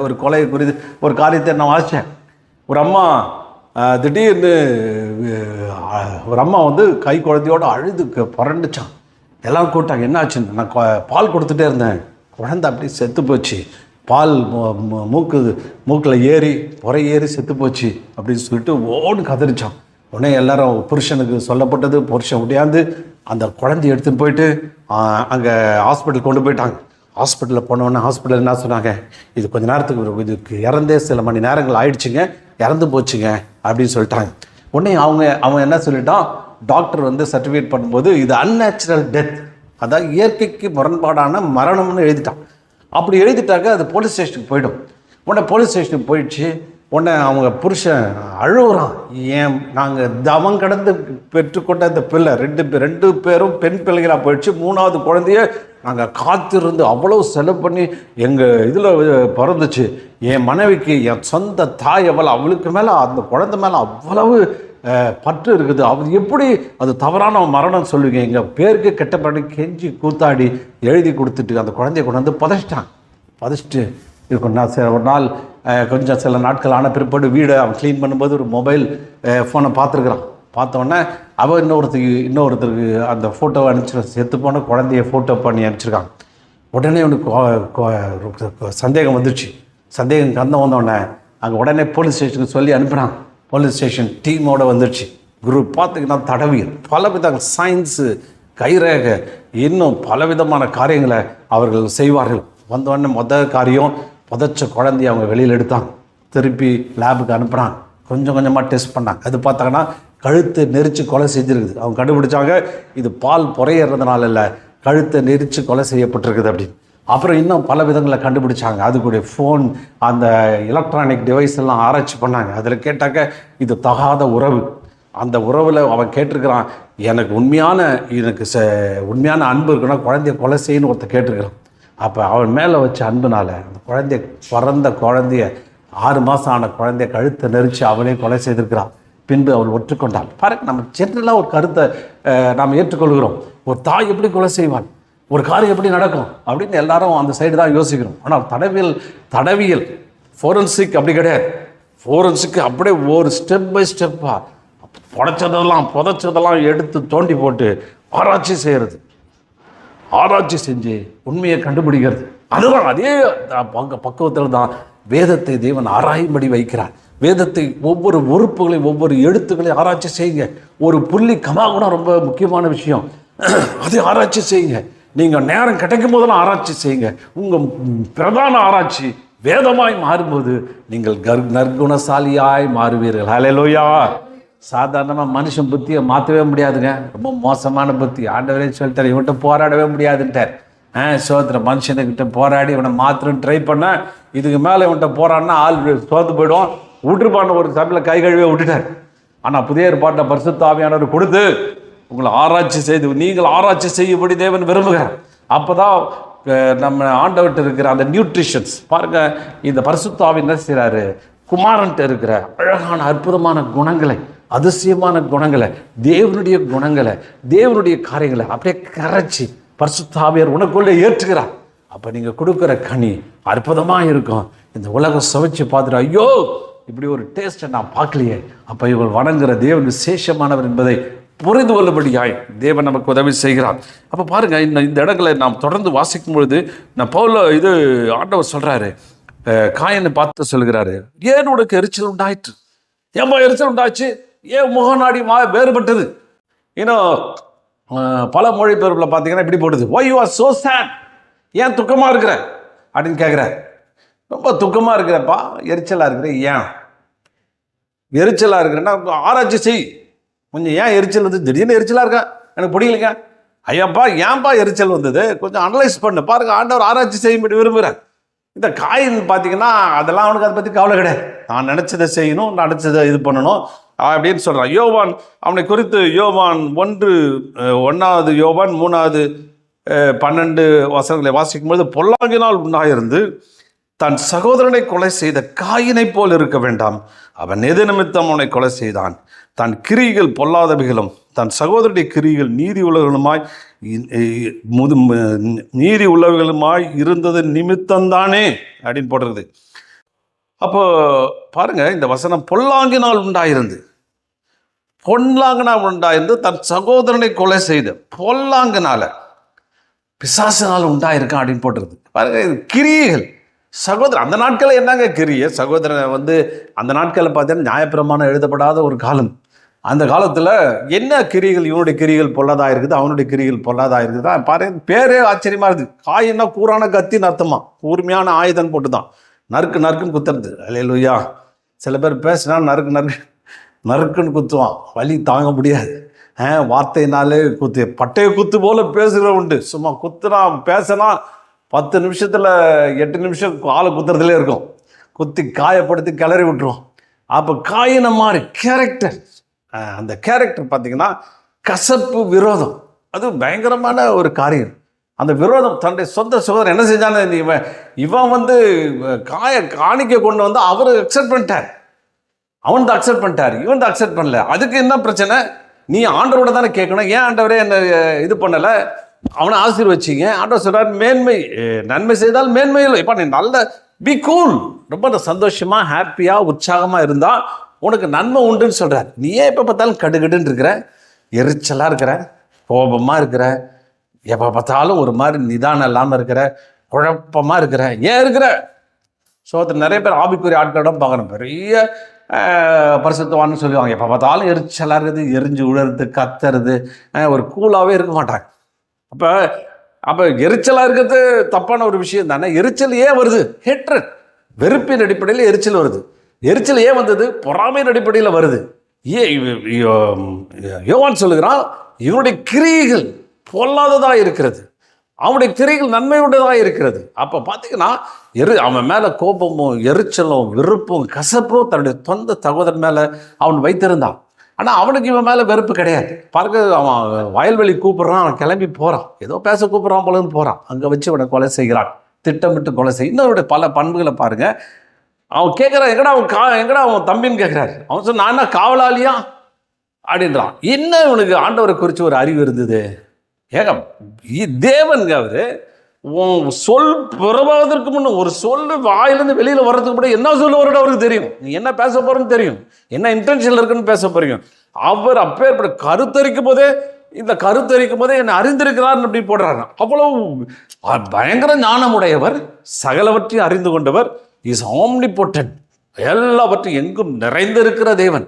ஒரு கொலை குறித்து ஒரு காரியத்தை நான் வாசித்தேன். ஒரு அம்மா திடீர்னு ஒரு அம்மா வந்து கை குழந்தையோடு அழுது புரண்டுச்சான். எல்லாம் கூப்பிட்டாங்க, என்னாச்சுன்னு. நான் பால் கொடுத்துட்டே இருந்தேன், குழந்தை அப்படியே செத்து போச்சு, பால் மூக்கில் ஏறி ஏறி செத்து போச்சு அப்படின்னு சொல்லிட்டு ஓடு கதறிச்சான். உடனே எல்லாரும் புருஷனுக்கு சொல்லப்பட்டது. புருஷன் முடியாது அந்த குழந்தைய எடுத்துன்னு போயிட்டு அங்கே ஹாஸ்பிட்டல் கொண்டு போயிட்டாங்க. ஹாஸ்பிட்டலில் போனோடனே ஹாஸ்பிட்டல் என்ன சொன்னாங்க, இது கொஞ்சம் நேரத்துக்கு இதுக்கு இறந்தே சில மணி நேரங்கள் ஆயிடுச்சுங்க, இறந்து போச்சுங்க அப்படின்னு சொல்லிட்டாங்க. உடனே அவன் என்ன சொல்லிட்டான், டாக்டர் வந்து சர்டிஃபிகேட் பண்ணும்போது இது அன்நேச்சுரல் டெத், அதாவது இயற்கைக்கு முரண்பாடான மரணம்னு எழுதிட்டான். அப்படி எழுதிட்டாக்க அது போலீஸ் ஸ்டேஷனுக்கு போய்டும். உடனே போலீஸ் ஸ்டேஷனுக்கு போயிடுச்சு. உடனே அவங்க புருஷன் அழுகுறான், ஏன் நாங்கள் தவம் கடந்து பெற்றுக்கொண்ட இந்த பிள்ளை ரெண்டு பேரும் பெண் பிள்ளைகளாக போயிடுச்சு, 3வது குழந்தைய நாங்கள் காத்திருந்து அவ்வளோ செலவு பண்ணி எங்கள் இதில் பிறந்துச்சு. என் மனைவிக்கு என் சொந்த தாய் அவளுக்கு மேலே அந்த குழந்தை மேலே அவ்வளவு பற்று இருக்குது, அது எப்படி அது தவறான மரணம் சொல்லுவீங்க, எங்கள் பேருக்கு கெட்டப்படி கெஞ்சி கூத்தாடி எழுதி கொடுத்துட்டு அந்த குழந்தைய கொண்டு வந்து புதைச்சிட்டு இருக்கும். நான் ஒரு நாள் கொஞ்சம் சில நாட்கள் ஆன பிற்பாடு வீடை அவன் க்ளீன் பண்ணும்போது ஒரு மொபைல் ஃபோனை பார்த்துருக்குறான். பார்த்தோன்னே அவன் இன்னொருத்தருக்கு அந்த ஃபோட்டோவை அனுப்பிச்சு செத்து போன குழந்தைய ஃபோட்டோ பண்ணி அனுப்பிச்சிருக்காங்க. உடனே அவனுக்கு சந்தேகம் வந்துடுச்சு. சந்தேகம் கந்த வந்தோடனே அங்கே உடனே போலீஸ் ஸ்டேஷனுக்கு சொல்லி அனுப்பினான். போலீஸ் ஸ்டேஷன் டீமோடு வந்துடுச்சு. குரூப் பார்த்திங்கன்னா தடவியல், பலவித சயின்ஸு, கைரேகை, இன்னும் பலவிதமான காரியங்களை அவர்கள் செய்வார்கள். வந்தோடனே மொதல் காரியம் புதைச்ச குழந்தைய அவங்க வெளியில் எடுத்தாங்க, திருப்பி லேபுக்கு அனுப்புகிறாங்க. கொஞ்சம் கொஞ்சமாக டெஸ்ட் பண்ணாங்க. அது பார்த்தாங்கன்னா கழுத்தை நெரிச்சு கொலை செஞ்சுருக்குது. அவங்க கண்டுபிடிச்சாங்க இது பால் புறையிறதுனால இல்லை, கழுத்தை நெரிச்சு கொலை செய்யப்பட்டிருக்குது அப்படின்னு. அப்புறம் இன்னும் பல விதங்களை கண்டுபிடிச்சாங்க. அதுக்குடைய ஃபோன், அந்த எலக்ட்ரானிக் டிவைஸ் எல்லாம் ஆராய்ச்சி பண்ணாங்க. அதில் கேட்டாக்க இது தகாத உறவு. அந்த உறவில் அவன் கேட்டிருக்கிறான், எனக்கு உண்மையான அன்பு இருக்குன்னா குழந்தைய கொலை செய்யணும்னு ஒருத்தர் கேட்டிருக்கிறான். அப்போ அவன் மேலே வச்ச அன்புனால அந்த பிறந்த குழந்தைய 6 மாதம் ஆன குழந்தைய கழுத்தை நெரிச்சு அவனே கொலை செய்திருக்கிறான். பின்பு அவள் ஒற்றுக்கொண்டாள். பாருங்க, நம்ம ஜென்ரலாக ஒரு கருத்தை நாம் ஏற்றுக்கொள்கிறோம். ஒரு தாய் எப்படி கொலை செய்வான், ஒரு காரியம் எப்படி நடக்கும் அப்படின்னு எல்லாரும் அந்த சைடு தான் யோசிக்கிறோம். ஆனால் தடவியல் ஃபோரன்சிக் அப்படி கிடையாது. ஃபோரன்சிக் அப்படியே ஒரு ஸ்டெப் பை ஸ்டெப்பாக புதைச்சதெல்லாம் எடுத்து தோண்டி போட்டு ஆராய்ச்சி செஞ்சு உண்மையை கண்டுபிடிக்கிறது. அதுதான் அதே பக்குவத்தில் தான் வேதத்தை தேவன் ஆராயும்படி வைக்கிறார். வேதத்தை ஒவ்வொரு உறுப்புகளையும் ஒவ்வொரு எழுத்துக்களையும் ஆராய்ச்சி செய்யுங்க. ஒரு புள்ளி கமா கூட ரொம்ப முக்கியமான விஷயம், அதை ஆராய்ச்சி செய்யுங்க. நீங்கள் நேரம் கிடைக்கும் போதெல்லாம் ஆராய்ச்சி செய்யுங்க. உங்கள் பிரதான ஆராய்ச்சி வேதமாய் மாறும்போது நீங்கள் நற்குணசாலியாய் மாறுவீர்கள். ஹல்லேலூயா. சாதாரணமாக மனுஷன் புத்தியை மாற்றவே முடியாதுங்க, ரொம்ப மோசமான புத்தி. ஆண்டவரே சொல்லிட்டார், இவன்கிட்ட போராடவே முடியாதுன்ட்டார். சோதனை மனுஷனுக்கிட்ட போராடி இவனை மாத்திரம் ட்ரை பண்ண, இதுக்கு மேலே இவன்கிட்ட போராடினா ஆள் சோர்ந்து போயிடும், விட்டுருப்பான்னு ஒரு சபையில் கை கழுவே விட்டுட்டார். ஆனால் புதிய ஏற்பாட்டில் பரிசுத்த ஆவியானவர் கொடுத்து உங்களை ஆராய்ச்சி செய்து நீங்கள் ஆராய்ச்சி செய்யும்படி தேவன் விரும்புகிறார். அப்போ தான் நம்ம ஆண்டவர்கிட்ட இருக்கிற அந்த நியூட்ரிஷன்ஸ் பாருங்கள். இந்த பரிசுத்த ஆவி என்ன செய்கிறாரு, குமாரன்ட்டு இருக்கிற அழகான அற்புதமான குணங்களை, அதிசயமான குணங்களை, தேவனுடைய குணங்களை, தேவனுடைய காரியங்களை அப்படியே கரைச்சி பரிசுத்த ஆவியார் உனக்குள்ளே ஏற்றுக்கிறார். அப்போ நீங்கள் கொடுக்குற கனி அற்புதமாக இருக்கும். இந்த உலகம் சுவைச்சு பார்த்துட்டு ஐயோ இப்படி ஒரு டேஸ்ட்டை நான் பார்க்கலையே, அப்போ இவள் வணங்குற தேவன் விசேஷமானவர் என்பதை புரிந்து கொள்ளும்படியாய் தேவன் நமக்கு உதவி செய்கிறார். அப்போ பாருங்க, இந்த இடங்களை நாம் தொடர்ந்து வாசிக்கும் பொழுது ஆண்டவர் சொல்றாரு, காயனை பார்த்து சொல்கிறாரு, ஏன் உனக்கு எரிச்சல் உண்டாயிற்று, ஏன்பா எரிச்சல் உண்டாச்சு, ஏன் முகநாடி வேறுபட்டது. பல மொழிபெயர்ப்புல பார்த்தீங்கன்னா இப்படி போடுது, why you are so sad, ஏன் துக்கமா இருக்கிற அப்படின்னு கேட்குற. ரொம்ப துக்கமா இருக்கிறப்பா, எரிச்சலா இருக்கிற, ஏன் எரிச்சலா இருக்கிறேன்னா ஆராய்ச்சி செய் கொஞ்சம். ஏன் எரிச்சல் வந்து திடீர்னு எரிச்சலா இருக்கா, எனக்கு பிடிக்கலைங்க, ஐயாப்பா ஏன்பா எரிச்சல் வந்தது, கொஞ்சம் அனலைஸ் பண்ணு பாருங்க. ஆண்டவர் ஆராய்ச்சி செய்ய விரும்புகிறேன். இந்த காயின் பார்த்தீங்கன்னா அதெல்லாம் அவனுக்கு அதை பற்றி கவலை கிடையாது. நான் நினச்சதை செய்யணும், நினச்சதை இது பண்ணணும் அப்படின்னு சொல்கிறான். யோவான் அவனை குறித்து யோவான் 1 யோவான் 3:12 வசனங்களை வாசிக்கும்போது, பொல்லாங்கினால் உண்டாயிருந்து தன் சகோதரனை கொலை செய்த காயினை போல் இருக்க வேண்டாம், அவன் எது நிமித்தம் அவனை கொலை செய்தான், தன் கிரிகள் பொல்லாதவைகளும் தன் சகோதரனுடைய கிரிகள் நீதி உள்ளவர்களுமாய் இருந்தது நிமித்தம்தானே அப்படின்னு போடுறது. அப்போ பாருங்க, இந்த வசனம் பொல்லாங்கினால் உண்டாயிருந்து தன் சகோதரனை கொலை செய்த, பொல்லாங்கனால பிசாசினால் உண்டாயிருக்கான் அப்படின்னு போட்டுருது. பாருங்க, இது கிரியைகள். சகோதரன் அந்த நாட்களில் என்னங்க கிரியை, சகோதரனை அந்த நாட்களில் பார்த்தீங்கன்னா நியாயப்பிரமாணம் எழுதப்படாத ஒரு காலம். அந்த காலத்தில் என்ன கிரிகள், இவனுடைய கிரிகள் பொல்லாதா இருக்குது, அவனுடைய கிரிகள் பொல்லாதா இருக்குது. பாருங்க, பேரே ஆச்சரியமா இருக்குது. காயின்னா கூரான கத்தின்னு அர்த்தமா, கூர்மையான ஆயுதம் போட்டு தான் நறுக்குன்னு குத்துறது. அல்லேலூயா. சில பேர் பேசினா நறுக்குன்னு குத்துவான், வலி தாங்க முடியாது. வார்த்தையினாலே பட்டைய குத்து போல பேசுகிற உண்டு. சும்மா பேசினா 10 நிமிஷத்தில் 8 நிமிஷம் ஆளை குத்துறதுலே இருக்கும். குத்தி காயப்படுத்தி கிளறி விட்டுருவோம். அப்போ காயின மாதிரி கேரக்டர், அந்த கேரக்டர் பார்த்தீங்கன்னா கசப்பு, விரோதம், அது பயங்கரமான ஒரு காரியம். அந்த விரோதம் தன்னுடைய சொந்த சகோதரன் என்ன செஞ்சான்னு, இவன் காணிக்க கொண்டு வந்து அவர் அக்செப்ட் பண்ணிட்டார், அவன் தான் அக்செப்ட் பண்ணிட்டார், இவன் தான் அக்செப்ட் பண்ணல. அதுக்கு என்ன பிரச்சனை, நீ ஆண்டவரோட தானே கேட்கணும், ஏன் ஆண்டவரே என்ன இது பண்ணலை, அவனை ஆசீர்வச்சிங்க. ஆண்டவர் சொல்றார், நன்மை செய்தால் மேன்மை இல்லை. இப்போ நீ நல்ல பி கூல், ரொம்ப சந்தோஷமா ஹாப்பியா உற்சாகமா இருந்தா உனக்கு நன்மை உண்டுன்னு சொல்றாரு. நீ ஏன் எப்போ பார்த்தாலும் கடுகடுன்னு இருக்கிற, எரிச்சலா இருக்கிற, கோபமா இருக்கிற, எப்போ பார்த்தாலும் ஒரு மாதிரி நிதானம் இல்லாமல் இருக்கிற, குழப்பமா இருக்கிற, ஏன் இருக்கிற? நிறைய பேர் ஆவிக்குரிய ஆட்களிடம் பார்க்கணும், பெரிய பரிசுத்தவான்னு சொல்லுவாங்க, எப்போ பார்த்தாலும் எரிச்சலாக இருக்குது, எரிஞ்சு உழறது, கத்துறது, ஒரு கூலாகவே இருக்க மாட்டாங்க. அப்போ எரிச்சலாக இருக்கிறது தப்பான ஒரு விஷயம் தானே. எரிச்சல் ஏன் வருது? ஹேட்ரட், வெறுப்பின் அடிப்படையில் எரிச்சல் வருது. எரிச்சல் ஏன் வந்தது? பொறாமையின் அடிப்படையில் வருது. யோவான் சொல்லுகிறான், இவனுடைய கிரியைகள் பொல்லாததாக இருக்கிறது, அவனுடைய கிரியைகள் நன்மையுடையதாக இருக்கிறது. அப்போ பார்த்தீங்கன்னா அவன் மேலே கோபமும் எரிச்சலும் வெறுப்பும் கசப்பும் தன்னுடைய சொந்த சகோதரன் மேலே அவன் வைத்திருந்தான். ஆனால் அவனுக்கு இவன் மேலே வெறுப்பு கிடையாது. பாருங்க, அவன் வயல்வெளி கூப்பிட்றான், அவன் கிளம்பி போகிறான், ஏதோ பேச கூப்பிட்றான் போலன்னு போகிறான், அங்கே வச்சு அவனை கொலை செய்கிறான், திட்டமிட்டு கொலை செய்ய. இன்னொருடைய பல பண்புகளை பாருங்க. அவன் கேட்குறான், எங்கடா அவன் தம்பின்னு கேட்குறாரு. அவன் சொன்ன, நான் என்ன காவலாளியா அப்படின்றான். என்ன இவனுக்கு ஆண்டவரை குறித்து ஒரு அறிவு இருந்தது? தேவனுங்க அவரு. சொல் பிறவாதற்கு முன்ன ஒரு சொல் வாயிலிருந்து வெளியில வர்றதுக்கு முன்னாடி என்ன சொல்ல வர அவருக்கு தெரியும், நீ என்ன பேச போறன்னு தெரியும், என்ன இன்டென்ஷன்ல இருக்குன்னு பேச போறீங்க. அவர் அப்பேற்பட்ட கருத்தரிக்கும் போதே என்னை அறிந்திருக்கிறார் அப்படி போடுறாங்க. அவ்வளவு பயங்கர ஞானமுடையவர், சகலவற்றையும் அறிந்து கொண்டவர், இஸ் ஆம்னிபோட்டன்ட், எல்லாவற்றையும் எங்கும் நிறைந்திருக்கிற தேவன்.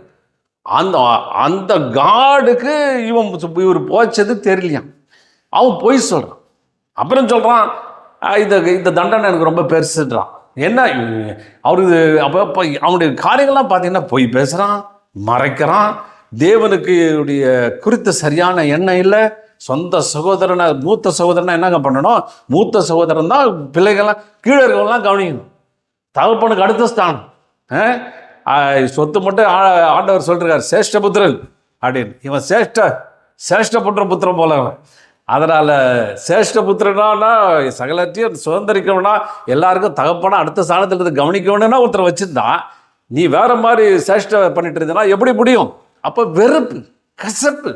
அந்த காடுக்கு இவர் போச்சது தெரியலையாம். அவன் பொய் சொல்றான். அப்புறம் சொல்றான், இந்த தண்டனை எனக்கு ரொம்ப பெருசுன்றான். என்ன அவருக்கு அப்போ அவனுடைய காரியங்கள்லாம் பார்த்தீங்கன்னா பொய் பேசுகிறான், மறைக்கிறான், தேவனுக்கு குறித்த சரியான எண்ணம் இல்லை. சொந்த சகோதரனை, மூத்த சகோதரனை என்னங்க பண்ணணும்? மூத்த சகோதரன் தான் பிள்ளைகள்லாம் கீழே இருக்கவங்களாம் கவனிக்கணும். தகப்பனுக்கு அடுத்த ஸ்தானம். சொத்து மட்டும் ஆண்டவர் சொல்றார், சேஷ்ட புத்திரன் அப்படின்னு. இவன் சேஷ்ட புத்திரன் போல. அதனால் சேஷ்ட புத்திரனா சகலத்தையும் சுதந்திரிக்கணும்னா எல்லாருக்கும் தகப்பனா அடுத்த ஸ்தானத்தில் இருந்து கவனிக்கணும்னா ஒருத்தரை வச்சுருந்தான். நீ வேற மாதிரி சேஷ்ட பண்ணிட்டு இருந்தனா எப்படி முடியும்? அப்போ வெறுப்பு, கசப்பு,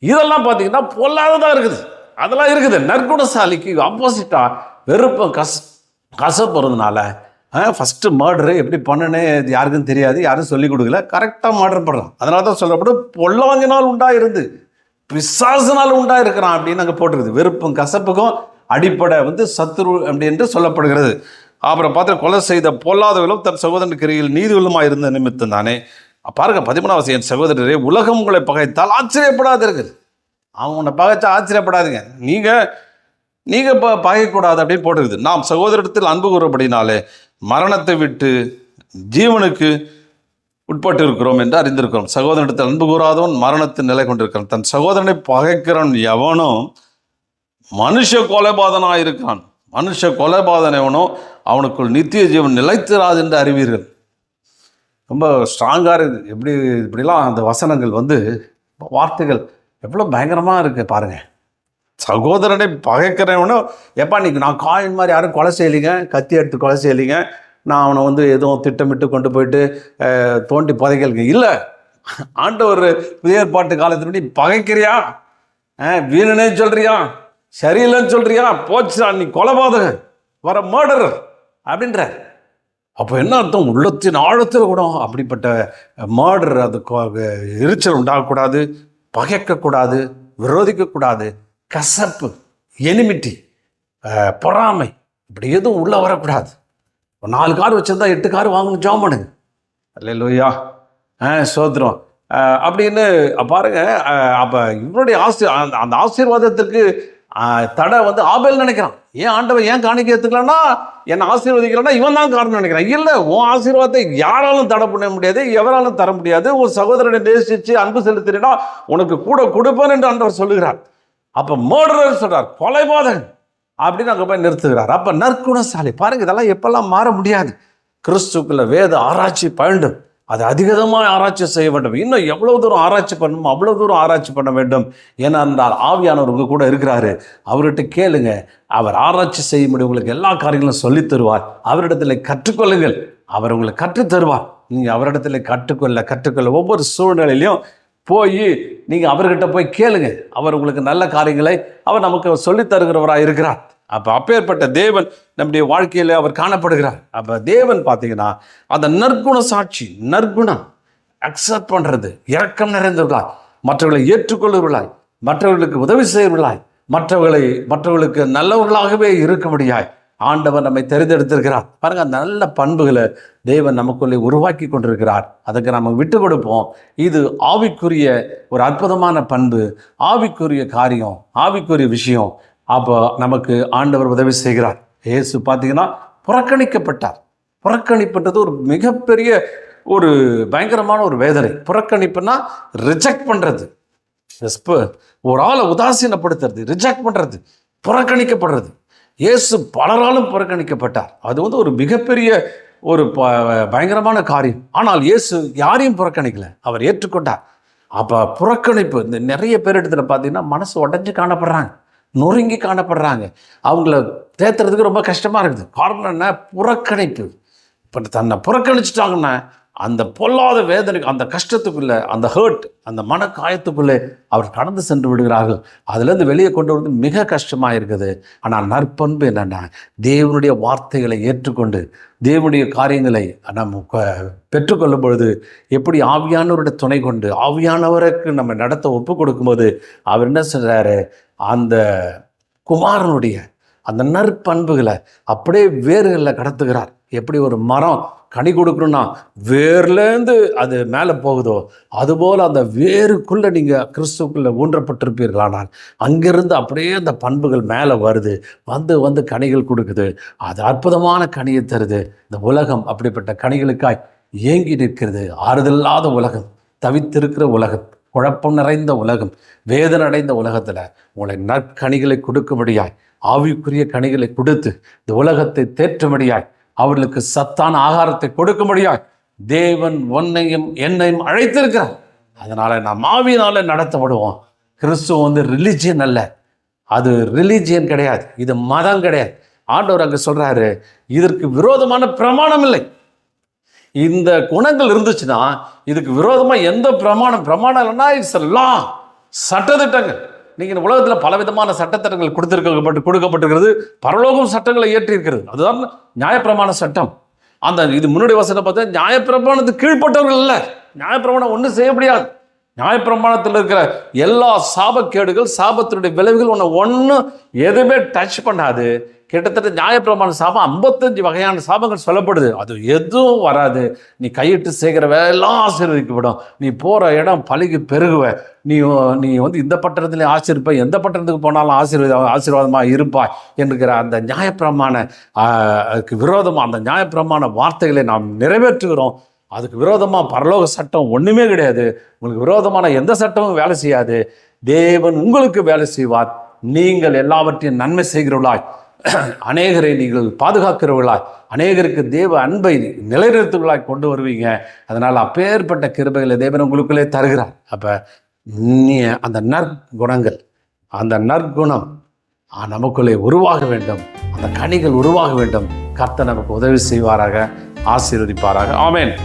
இதெல்லாம் பார்த்தீங்கன்னா பொல்லாததாக இருக்குது. அதெல்லாம் இருக்குது. நற்குணசாலிக்கு ஆப்போசிட்டா வெறுப்பும் கசப்பு இருந்தனால ஃபஸ்ட்டு மர்டரு எப்படி பண்ணனே இது யாருக்கும் தெரியாது, யாரும் சொல்லிக் கொடுக்கல, கரெக்டாக மர்டர் பண்ணுறான். அதனால தான் சொல்லப்படும் பொல்லாங்கினால் உண்டாயிருந்து பிசாசினால் உண்டாயிருக்கிறான் அப்படின்னு அங்கே போட்டிருக்குது. வெறுப்பும் கசப்புக்கும் அடிப்படை சத்துரு அப்படி என்று சொல்லப்படுகிறது. அப்புறம் பார்த்து கொலை செய்த பொல்லாதவர்களும் தன் சகோதரன் கிரியில் நீதியுள்ளமாக இருந்த நிமித்தம் தானே. பாருங்க 13வது என் சகோதரரே, உலகம் உங்களை பகைத்தால் ஆச்சரியப்படாதீர்கள். அவங்க உன்னை பகைச்சா ஆச்சரியப்படாதீங்க, நீங்கள் இப்போ பகைக்கூடாது அப்படின்னு போட்டுருக்குது. நாம் சகோதரத்தில் அன்பு கூறப்படினாலே மரணத்தை விட்டு ஜீவனுக்கு உட்பட்டு இருக்கிறோம் என்று அறிந்திருக்கிறோம். சகோதரனிடத்தில் அன்பு கூறாதவன் மரணத்தில் நிலை கொண்டிருக்கிறான். தன் சகோதரனை பகைக்கிறவன் எவனும் மனுஷ கொலைபாதனாக இருக்கான். மனுஷ கொலைபாதன் எவனோ அவனுக்குள் நித்திய ஜீவன் நிலைத்திராது என்று அறிவீர்கள். ரொம்ப ஸ்ட்ராங்காக இருக்குது. இப்படிலாம் அந்த வசனங்கள் வார்த்தைகள் எவ்வளோ பயங்கரமாக இருக்குது பாருங்கள். சகோதரனை பகைக்கிறவனும் எப்பா நான் காயின் மாதிரி யாரும் கொலை செய்யலிங்க, கத்தி எடுத்து கொலை செய்யலிங்க, நான் அவனை எதுவும் திட்டமிட்டு கொண்டு போயிட்டு தோண்டி புதைக்கலுங்க இல்லை. ஆண்டவர் புதிய ஏற்பாட்டு காலத்தின்படி பகைக்கிறியா, வீணனே சொல்கிறியா, சரியில்லைன்னு சொல்கிறியா, போச்சுடா நீ கொலைபாதகன், வர மர்டரர் அப்படின்ற. அப்போ என்ன அர்த்தம்? உள்ளத்தின் ஆழத்தில் கூட அப்படிப்பட்ட மர்டர், அது எரிச்சல் உண்டாகக்கூடாது, பகைக்கக்கூடாது, விரோதிக்கக்கூடாது, கசப்பு, எனிமிட்டி, பொறாமை, இப்படி எதுவும் உள்ளே வரக்கூடாது. 4 கார் வச்சுருந்தா 8 கார் வாங்கணும், ஜாம் பண்ணுங்க. அல்லேலூயா, சோத்திரம் அப்படின்னு பாருங்க. அப்போ இவருடைய அந்த ஆசீர்வாதத்துக்கு தடை ஆபேல் நினைக்கிறான். ஏன் ஆண்டவன் ஏன் காணிக்கை எடுத்துக்கலாம்னா என்னை ஆசீர்வதிக்கலன்னா இவன் தான் காரணம் நினைக்கிறான். இல்லை, உன் ஆசீர்வாதத்தை யாராலும் தடை பண்ண முடியாது, எவராலும் தர முடியாது. ஒரு சகோதரனை நேசித்து அன்பு செலுத்தினா உனக்கு கூட கொடுப்பேன் என்று ஆண்டவர் சொல்லுகிறார். அப்போ மர்டரர் சொல்கிறார், கொலைபாதகன் அப்படின்னு அங்கே போய் நிறுத்துகிறார். அப்போ நற்குணசாலி பாருங்க. இதெல்லாம் எப்பெல்லாம் மாற முடியாது. கிறிஸ்துக்குள்ள வேத ஆராய்ச்சி பயிண்டும், அது அதிகமாக ஆராய்ச்சி செய்ய வேண்டும். இன்னும் எவ்வளோ தூரம் ஆராய்ச்சி பண்ணணுமோ அவ்வளோ தூரம் ஆராய்ச்சி பண்ண வேண்டும். ஏனென்றால் ஆவியானவர் உங்க கூட இருக்கிறாரு. அவர்கிட்ட கேளுங்க, அவர் ஆராய்ச்சி செய்ய முடியும், உங்களுக்கு எல்லா காரியங்களும் சொல்லித் தருவார். அவரிடத்தில் கற்றுக்கொள்ளுங்கள், அவர் உங்களுக்கு கற்றுத்தருவார். நீங்கள் அவரிடத்தில் கற்றுக்கொள்ள ஒவ்வொரு சூழ்நிலையிலையும் போய் நீங்கள் அவர்கிட்ட போய் கேளுங்க. அவர் உங்களுக்கு நல்ல காரியங்களை அவர் நமக்கு சொல்லித் தருகிறவராக இருக்கிறார். அப்பேற்பட்ட தேவன் நம்முடைய வாழ்க்கையில் அவர் காணப்படுகிறார். அப்போ தேவன் பார்த்தீங்கன்னா அந்த நற்குண சாட்சி, நற்குணம் அக்செப்ட் பண்ணுறது, இரக்கம் நிறைந்தவர்களாய், மற்றவர்களை ஏற்றுக்கொள்ளுவர்களாய், மற்றவர்களுக்கு உதவி செய்வர்களாய், மற்றவர்களுக்கு நல்லவர்களாகவே இருக்க முடியாய் ஆண்டவர் நம்மை தெரிந்தெடுத்திருக்கிறார். பாருங்க, அந்த நல்ல பண்புகளை தேவன் நமக்குள்ளே உருவாக்கி கொண்டிருக்கிறார். அதுக்கு நம்ம விட்டு கொடுப்போம். இது ஆவிக்குரிய ஒரு அற்புதமான பண்பு, ஆவிக்குரிய காரியம், ஆவிக்குரிய விஷயம். அப்போ நமக்கு ஆண்டவர் உதவி செய்கிறார். இயேசு பார்த்தீங்கன்னா புறக்கணிக்கப்பட்டார். புறக்கணிப்புன்றது ஒரு மிகப்பெரிய ஒரு பயங்கரமான ஒரு வேதனை. புறக்கணிப்புனா ரிஜெக்ட் பண்ணுறது, ஒரு ஆளை உதாசீனப்படுத்துறது, ரிஜெக்ட் பண்ணுறது, புறக்கணிக்கப்படுறது. இயேசு பலராலும் புறக்கணிக்கப்பட்டார். அது ஒரு மிகப்பெரிய ஒரு பயங்கரமான காரியம். ஆனால் இயேசு யாரையும் புறக்கணிக்கல, அவர் ஏற்றுக்கொண்டார். அப்போ புறக்கணிப்பு இந்த நிறைய பேர் இடத்துல பார்த்தீங்கன்னா மனசு உடஞ்சி காணப்படுறாங்க, நொறுங்கி காணப்படுறாங்க. அவங்கள தேத்துறதுக்கு ரொம்ப கஷ்டமாக இருக்குது. காரணம் என்ன? புறக்கணிப்பு. இப்போ தன்னை புறக்கணிச்சிட்டாங்கன்னா அந்த பொல்லாத வேதனைக்கு, அந்த கஷ்டத்துக்குள்ளே, அந்த ஹர்ட், அந்த மனக்காயத்துக்குள்ளே அவர் கடந்து சென்று விடுகிறார்கள். அதுலேருந்து வெளியே கொண்டு வந்து மிக கஷ்டமாக இருக்குது. ஆனால் நற்பண்பு என்னென்னா, தேவனுடைய வார்த்தைகளை ஏற்றுக்கொண்டு தேவனுடைய காரியங்களை நம்ம பெற்றுக்கொள்ளும் பொழுது எப்படி ஆவியானவருடைய துணை கொண்டு ஆவியானவருக்கு நம்ம நடத்த ஒப்பு கொடுக்கும்போது அவர் என்ன சொல்கிறாரு, அந்த குமாரனுடைய அந்த நற்பண்புகளை அப்படியே வேர்களில் கடத்துகிறார். எப்படி ஒரு மரம் கனி கொடுக்கணும்னா வேர்லேருந்து அது மேலே போகுதோ அதுபோல் அந்த வேருக்குள்ளே நீங்கள் கிறிஸ்துக்குள்ளே ஊன்றப்பட்டிருப்பீர்களானால் அங்கிருந்து அப்படியே அந்த பண்புகள் மேலே வருது, வந்து கனிகள் கொடுக்குது. அது அற்புதமான கனியை தருது. இந்த உலகம் அப்படிப்பட்ட கனிகளுக்காய் ஏங்கி நிற்கிறது. ஆறுதலாத உலகம், தவித்திருக்கிற உலகம், குழப்பம் நிறைந்த உலகம், வேதனை அடைந்த உலகத்தில் உங்களை நற்கனிகளை கொடுக்கும்படியாய், ஆவிக்குரிய கனிகளை கொடுத்து இந்த உலகத்தை தேற்றும்படியாய், அவர்களுக்கு சத்தான ஆகாரத்தை கொடுக்கும்படியாய் தேவன் உன்னையும் என்னையும் அழைத்திருக்கிறார். அதனால நாம் ஆவியினால நடத்தப்படுவோம். கிறிஸ்துவ ரிலிஜியன் அல்ல, அது ரிலிஜியன் கிடையாது, இது மதம் கிடையாது. ஆண்டவர் அங்கே சொல்றாரு, இதற்கு விரோதமான பிரமாணம் இல்லை. இந்த குணங்கள் இருந்துச்சுன்னா இதுக்கு விரோதமாக எந்த பிரமாணம் இல்லைன்னா இட்ஸ் லா, சட்டத்திட்டங்கள். நீங்கள் உலகத்தில் பலவிதமான சட்டத்திட்டங்கள் கொடுக்கப்பட்டிருக்கிறது. பரலோகம் சட்டங்களை ஏற்றி இருக்கிறது. அதுதான் நியாயப்பிரமாண சட்டம். இது முன்னாடி வசனம் பார்த்தா நியாயப்பிரமாணத்துக்கு கீழ்ப்பட்டவர்கள் இல்லை. நியாயப்பிரமாணம் ஒன்றும் செய்ய முடியாது. நியாயப்பிரமாணத்தில் இருக்கிற எல்லா சாபக்கேடுகள், சாபத்தினுடைய விளைவுகள் ஒன்றும் எதுவுமே டச் பண்ணாது. கிட்டத்தட்ட நியாயப்பிரமாண சாபம் 55 வகையான சாபங்கள் சொல்லப்படுது. அது எதுவும் வராது. நீ கையிட்டு செய்கிற வேலையெல்லாம் ஆசீர்வதிக்கப்படும். நீ போகிற இடம் பழுகி பெருகுவ. நீ இந்த பட்டணத்துலேயும் ஆசீர்வாய், எந்த பட்டணத்துக்கு போனாலும் ஆசீர்வாதமாக இருப்பாய் என்கிற அந்த நியாயப்பிரமாண விரோதமாக அந்த நியாயப்பிரமாண வார்த்தைகளை நாம் நிறைவேற்றுகிறோம். அதுக்கு விரோதமாக பரலோக சட்டம் ஒன்றுமே கிடையாது. உங்களுக்கு விரோதமான எந்த சட்டமும் வேலை செய்யாது. தேவன் உங்களுக்கு வேலை செய்வார். நீங்கள் எல்லாவற்றையும் நன்மை செய்கிறவர்களாய், அநேகரை நீங்கள் பாதுகாக்கிறவர்களாய், அநேகருக்கு தேவ அன்பை நிலைநிறுத்துவர்களாய் கொண்டு வருவீங்க. அதனால் அப்பேற்பட்ட கிருபைகளை தேவன் உங்களுக்குள்ளே தருகிறார். அப்போ நீ அந்த நற்குணங்கள், அந்த நற்குணம் நமக்குள்ளே உருவாக வேண்டும். அந்த கனிகள் உருவாக வேண்டும். கர்த்தர் நமக்கு உதவி செய்வாராக, ஆசீர்வதிப்பாராக. ஆமென்.